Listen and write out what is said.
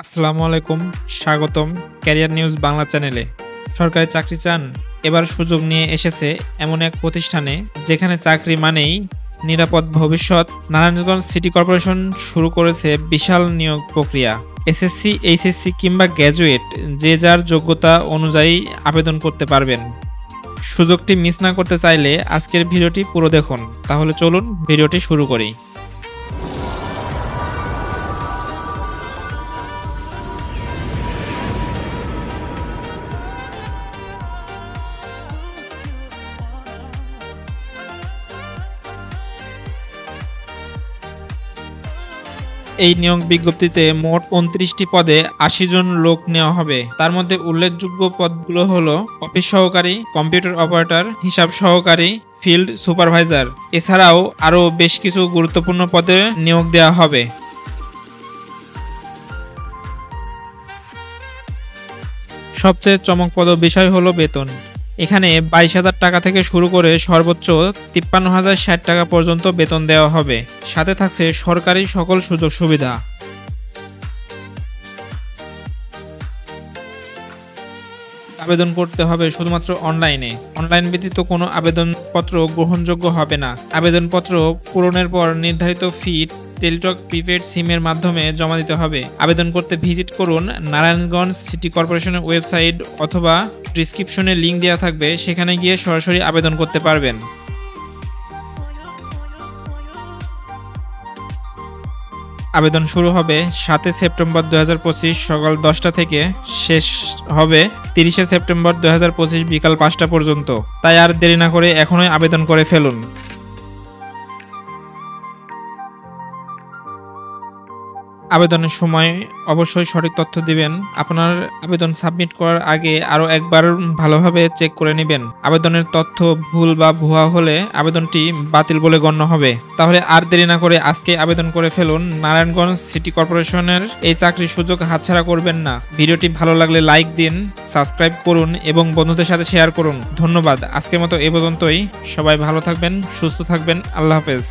আসসালামু আলাইকুম, স্বাগতম ক্যারিয়ার নিউজ বাংলা চ্যানেলে। সরকারি চাকরি চান? এবার সুযোগ নিয়ে এসেছে এমন এক প্রতিষ্ঠানে যেখানে চাকরি মানেই নিরাপদ ভবিষ্যৎ। নারায়ণগঞ্জ সিটি কর্পোরেশন শুরু করেছে বিশাল নিয়োগ প্রক্রিয়া। এসএসসি, এইচএসসি কিংবা গ্র্যাজুয়েট যে যার যোগ্যতা অনুযায়ী আবেদন করতে পারবেন। সুযোগটি মিস না করতে চাইলে আজকের ভিডিওটি পুরো দেখুন। তাহলে চলুন ভিডিওটি শুরু করি। এই নিয়োগ বিজ্ঞপ্তিতে মোট ২৯টি পদে ৮০ জন লোক নেওয়া হবে। তার মধ্যে উল্লেখযোগ্য পদগুলো হলো অফিস সহকারী, কম্পিউটার অপারেটর, হিসাব সহকারী, ফিল্ড সুপারভাইজার। এছাড়াও আরও বেশ কিছু গুরুত্বপূর্ণ পদে নিয়োগ দেওয়া হবে। সবচেয়ে চমকপ্রদ বিষয় হলো বেতন। এখানে ২২,০০০ টাকা থেকে শুরু করে সর্বোচ্চ ৫৩,০৬০ টাকা পর্যন্ত বেতন দেওয়া হবে। সাথে থাকছে সরকারি সকল সুযোগ সুবিধা। আবেদন করতে হবে শুধুমাত্র অনলাইনে। অনলাইন ব্যতীত কোনো আবেদনপত্র গ্রহণযোগ্য হবে না। আবেদনপত্র পূরণের পর নির্ধারিত ফি টেলিটক প্রিপেড সিমের মাধ্যমে জমা দিতে হবে। আবেদন করতে ভিজিট করুন নারায়ণগঞ্জ সিটি কর্পোরেশনের ওয়েবসাইট অথবা ডিসক্রিপশনে লিংক দেওয়া থাকবে, সেখানে গিয়ে সরাসরি আবেদন করতে পারবেন। আবেদন শুরু হবে ৭ সেপ্টেম্বর ২০২৫ সকাল ১০টা থেকে, শেষ হবে ৩০ সেপ্টেম্বর ২০২৫ বিকাল ৫টা পর্যন্ত। তাই আর দেরি না করে এখনই আবেদন করে ফেলুন। আবেদনের সময় অবশ্যই সঠিক তথ্য দিবেন। আপনার আবেদন সাবমিট করার আগে আরও একবার ভালোভাবে চেক করে নেবেন। আবেদনের তথ্য ভুল বা ভুয়া হলে আবেদনটি বাতিল বলে গণ্য হবে। তাহলে আর দেরি না করে আজকে আবেদন করে ফেলুন। নারায়ণগঞ্জ সিটি কর্পোরেশনের এই চাকরির সুযোগ হাতছাড়া করবেন না। ভিডিওটি ভালো লাগলে লাইক দিন, সাবস্ক্রাইব করুন এবং বন্ধুদের সাথে শেয়ার করুন। ধন্যবাদ। আজকের মতো এ পর্যন্তই। সবাই ভালো থাকবেন, সুস্থ থাকবেন। আল্লাহ হাফেজ।